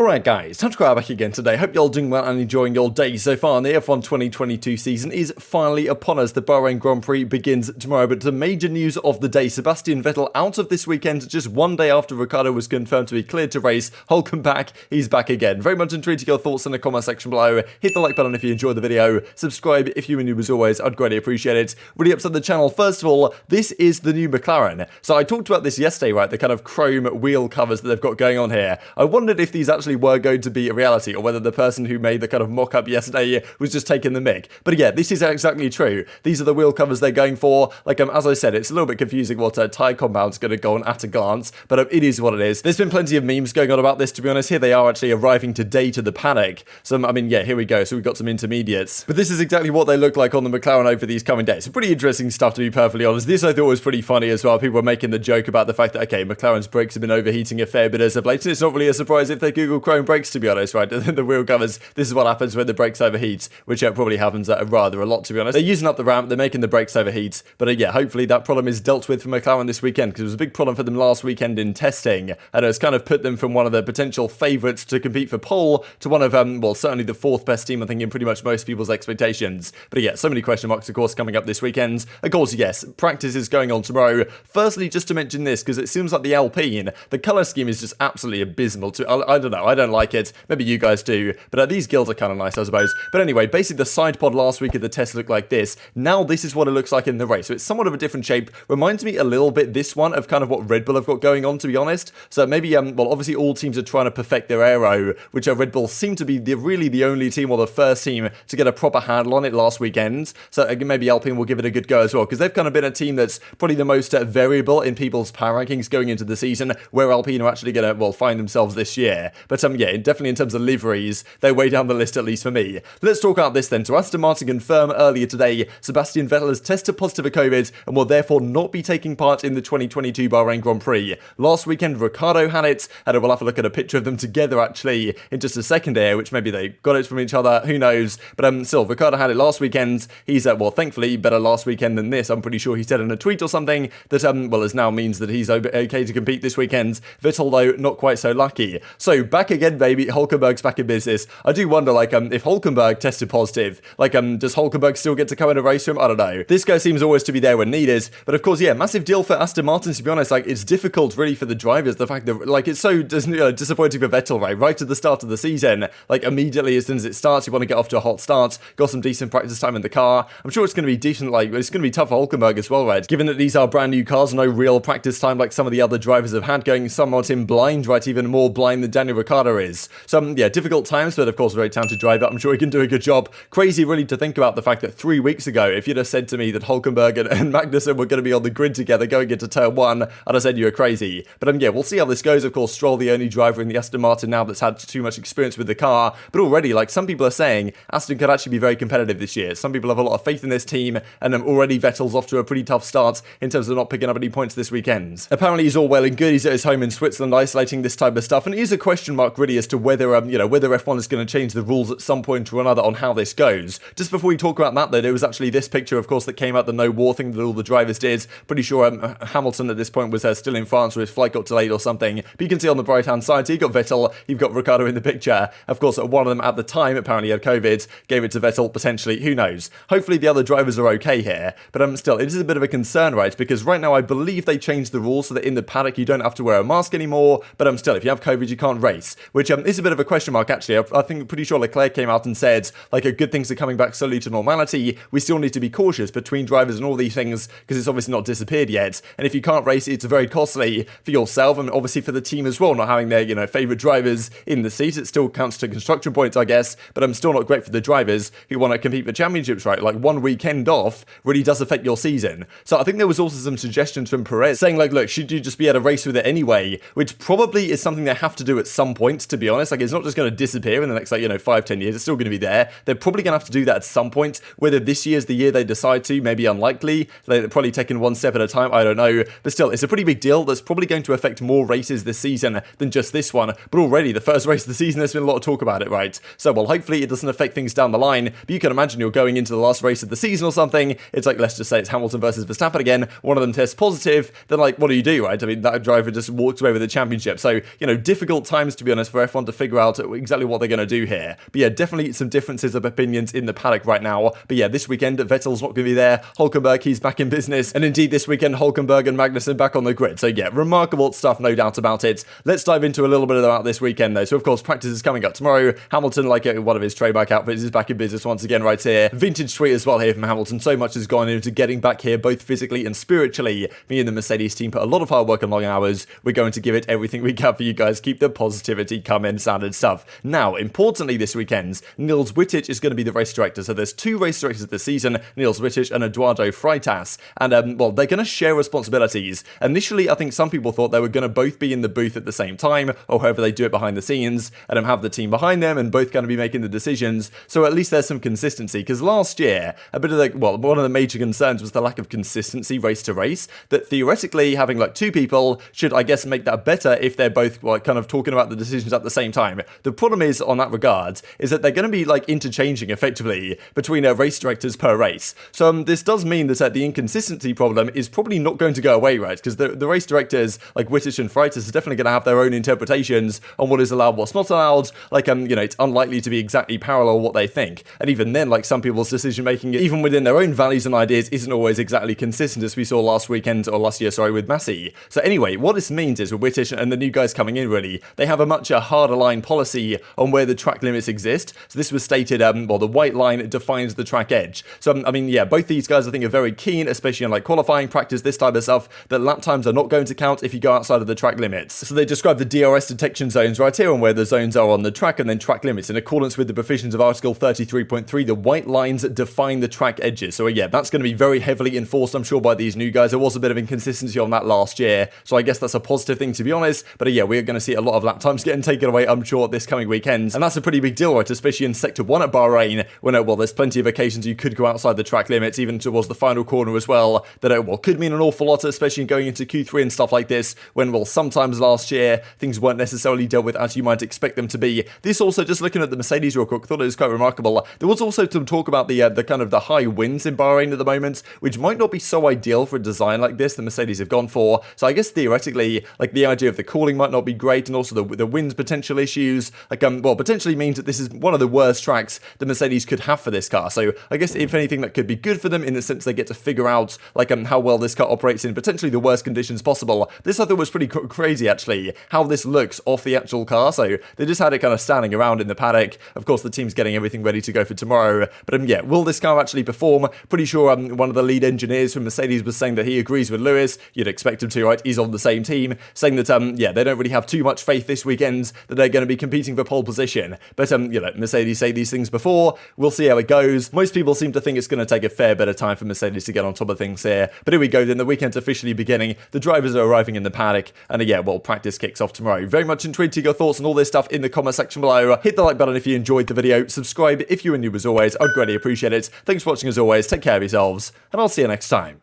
Alright guys, TacticalRab back again today. Hope you're all doing well and enjoying your day so far. And the F1 2022 season is finally upon us. The Bahrain Grand Prix begins tomorrow, but the major news of the day, Sebastian Vettel out of this weekend just one day after Riccardo was confirmed to be cleared to race. Hulkenberg BACK, he's back again. Very much intrigued to your thoughts in the comment section below. Hit the like button if you enjoyed the video. Subscribe if you're new as always, I'd greatly appreciate it. Really upset the channel. First of all, this is the new McLaren. So I talked about this yesterday, right? The kind of chrome wheel covers that they've got going on here. I wondered if these actually were going to be a reality, or whether the person who made the kind of mock-up yesterday was just taking the mick. But yeah, this is exactly true. These are the wheel covers they're going for. Like, as I said, it's a little bit confusing what tyre compound's going to go on at a glance, but it is what it is. There's been plenty of memes going on about this, to be honest. Here they are actually arriving today to the paddock. So, I mean, yeah, here we go. So we've got some intermediates. But this is exactly what they look like on the McLaren over these coming days. So pretty interesting stuff, to be perfectly honest. This I thought was pretty funny as well. People were making the joke about the fact that, okay, McLaren's brakes have been overheating a fair bit as of late, and it's not really a surprise if they're Google Chrome brakes, to be honest, right? The wheel covers, this is what happens when the brakes overheat, which probably happens rather a lot, to be honest. They're using up the ramp, they're making the brakes overheat, but yeah, hopefully that problem is dealt with for McLaren this weekend, because it was a big problem for them last weekend in testing, and it's kind of put them from one of the potential favourites to compete for pole to one of, well, certainly the fourth best team, I think, in pretty much most people's expectations. But yeah, so many question marks, of course, coming up this weekend. Of course, yes, practice is going on tomorrow. Firstly, just to mention this, because it seems like the Alpine, the colour scheme is just absolutely abysmal. I don't know, I don't like it. Maybe you guys do, but these gills are kind of nice, I suppose. But anyway, basically the side pod last week at the test looked like this. Now this is what it looks like in the race. So it's somewhat of a different shape. Reminds me a little bit, this one, of kind of what Red Bull have got going on, to be honest. So maybe, well, obviously all teams are trying to perfect their aero, which Red Bull seem to be really the only team, or the first team, to get a proper handle on it last weekend. So maybe Alpine will give it a good go as well, because they've kind of been a team that's probably the most variable in people's power rankings going into the season, where Alpine are actually going to, well, find themselves this year. But yeah, definitely in terms of liveries, they're way down the list, at least for me. Let's talk about this then. So Aston Martin confirmed earlier today Sebastian Vettel has tested positive for COVID and will therefore not be taking part in the 2022 Bahrain Grand Prix. Last weekend, Riccardo had it, and we'll have a look at a picture of them together actually in just a second here, which maybe they got it from each other, who knows. But still, Riccardo had it last weekend. He's, well, thankfully, better last weekend than this. I'm pretty sure he said in a tweet or something that, well, it now means that he's okay to compete this weekend. Vettel, though, not quite so lucky. So, back again, baby. Hulkenberg's back in business. I do wonder, like, if Hulkenberg tested positive, like, does Hulkenberg still get to come in a race for him? I don't know. This guy seems always to be there when needed, but of course, yeah, massive deal for Aston Martin, to be honest. Like, it's difficult, really, for the drivers, the fact that, like, it's so disappointing for Vettel, right at the start of the season. Like, immediately, as soon as it starts, you want to get off to a hot start, got some decent practice time in the car. I'm sure it's going to be decent, like, it's going to be tough for Hulkenberg as well, right? Given that these are brand new cars, no real practice time like some of the other drivers have had, going somewhat in blind, right? Even more blind than Daniel Ricciardo is. So, yeah, difficult times, but of course, very talented driver. I'm sure he can do a good job. Crazy, really, to think about the fact that 3 weeks ago, if you'd have said to me that Hulkenberg and Magnussen were going to be on the grid together going into turn one, I'd have said you were crazy. But yeah, we'll see how this goes. Of course, Stroll, the only driver in the Aston Martin now that's had too much experience with the car. But already, like, some people are saying Aston could actually be very competitive this year. Some people have a lot of faith in this team, and already Vettel's off to a pretty tough start in terms of not picking up any points this weekend. Apparently, he's all well and good. He's at his home in Switzerland isolating this type of stuff, and it is a question mark, really, as to whether, whether F1 is going to change the rules at some point or another on how this goes. Just before we talk about that, though, there was actually this picture, of course, that came out, the no war thing that all the drivers did. Pretty sure Hamilton at this point was still in France, or his flight got delayed or something. But you can see on the right-hand side, so you've got Vettel, you've got Ricciardo in the picture. Of course, one of them at the time apparently had COVID, gave it to Vettel, potentially, who knows. Hopefully the other drivers are okay here, but still, it is a bit of a concern, right? Because right now, I believe they changed the rules so that in the paddock, you don't have to wear a mask anymore, but still, if you have COVID, you can't race, which is a bit of a question mark, actually. I think, pretty sure Leclerc came out and said, like, good things are coming back slowly to normality. We still need to be cautious between drivers and all these things, because it's obviously not disappeared yet, and if you can't race, it's very costly for yourself, and obviously for the team as well, not having their, favourite drivers in the seat. It still counts to construction points, I guess, but still not great for the drivers who want to compete for championships, right? Like, one weekend off really does affect your season. So I think there was also some suggestions from Perez saying, like, look, should you just be able to race with it anyway, which probably is something they have to do at some point, to be honest. Like, it's not just going to disappear in the next, 5-10 years. It's still going to be there. They're probably going to have to do that at some point. Whether this year's the year they decide to, maybe unlikely. They're probably taking one step at a time, I don't know. But still, it's a pretty big deal that's probably going to affect more races this season than just this one. But already, the first race of the season, there's been a lot of talk about it, right? So, well, hopefully it doesn't affect things down the line. But you can imagine you're going into the last race of the season or something. It's like, let's just say it's Hamilton versus Verstappen again. One of them tests positive, then like, what do you do, right? I mean, that driver just walks away with the championship. So, you know, difficult times, to be be honest, for F1 to figure out exactly what they're going to do here. But yeah, definitely some differences of opinions in the paddock right now. But yeah, this weekend, Vettel's not going to be there. Hulkenberg, he's back in business. And indeed, this weekend, Hulkenberg and Magnussen back on the grid. So yeah, remarkable stuff, no doubt about it. Let's dive into a little bit about this weekend, though. So, of course, practice is coming up tomorrow. Hamilton, like one of his trademark outfits, is back in business once again right here. Vintage tweet as well here from Hamilton. So much has gone into getting back here, both physically and spiritually. Me and the Mercedes team put a lot of hard work and long hours. We're going to give it everything we can for you guys. Keep the positivity coming, sounded stuff. Now, importantly this weekend, Niels Wittich is going to be the race director. So there's 2 race directors this season, Niels Wittich and Eduardo Freitas. And, well, they're going to share responsibilities. Initially, I think some people thought they were going to both be in the booth at the same time, or however they do it behind the scenes, and have the team behind them, and both going to be making the decisions. So at least there's some consistency, because last year, a bit of the, well, one of the major concerns was the lack of consistency race to race, that theoretically having like 2 people should, I guess, make that better if they're both like kind of talking about the decisions at the same time. The problem is, on that regard, is that they're going to be like interchanging effectively between race directors per race. So this does mean that the inconsistency problem is probably not going to go away, right? Because the race directors like Wittich and Freitas are definitely going to have their own interpretations on what is allowed, what's not allowed. Like, you know, it's unlikely to be exactly parallel what they think. And even then, like, some people's decision making, even within their own values and ideas, isn't always exactly consistent, as we saw last year, with Massey. So anyway, what this means is with Wittich and the new guys coming in, really, they have a much harder line policy on where the track limits exist. So this was stated, well, the white line defines the track edge. So, I mean, yeah, both these guys, I think, are very keen, especially in like qualifying practice, this type of stuff, that lap times are not going to count if you go outside of the track limits. So they describe the DRS detection zones right here on where the zones are on the track, and then track limits. In accordance with the provisions of Article 33.3, the white lines define the track edges. So yeah, that's going to be very heavily enforced, I'm sure, by these new guys. There was a bit of inconsistency on that last year, so I guess that's a positive thing, to be honest. But yeah, we're going to see a lot of lap times getting taken away, I'm sure, this coming weekend. And that's a pretty big deal, right? Especially in Sector 1 at Bahrain, when, well, there's plenty of occasions you could go outside the track limits, even towards the final corner as well, that, well, could mean an awful lot, especially going into Q3 and stuff like this, when, well, sometimes last year, things weren't necessarily dealt with as you might expect them to be. This also, just looking at the Mercedes real quick, thought it was quite remarkable. There was also some talk about the kind of the high winds in Bahrain at the moment, which might not be so ideal for a design like this the Mercedes have gone for. So I guess theoretically, like, the idea of the cooling might not be great, and also the wind's potential issues, like, well, potentially means that this is one of the worst tracks the Mercedes could have for this car. So I guess if anything, that could be good for them in the sense they get to figure out like how well this car operates in potentially the worst conditions possible. This I thought was pretty crazy, actually, how this looks off the actual car. So they just had it kind of standing around in the paddock. Of course, the team's getting everything ready to go for tomorrow. But yeah, will this car actually perform? Pretty sure one of the lead engineers from Mercedes was saying that he agrees with Lewis. You'd expect him to, right? He's on the same team, saying that yeah, they don't really have too much faith this weekend that they're going to be competing for pole position. But you know, Mercedes say these things before. We'll see how it goes. Most people seem to think it's going to take a fair bit of time for Mercedes to get on top of things here. But here we go, then the weekend's officially beginning. The drivers are arriving in the paddock, and yeah, well, practice kicks off tomorrow. Very much intrigued to your thoughts on all this stuff in the comment section below. Hit the like button if you enjoyed the video. Subscribe if you were new as always. I'd greatly appreciate it. Thanks for watching as always. Take care of yourselves, and I'll see you next time.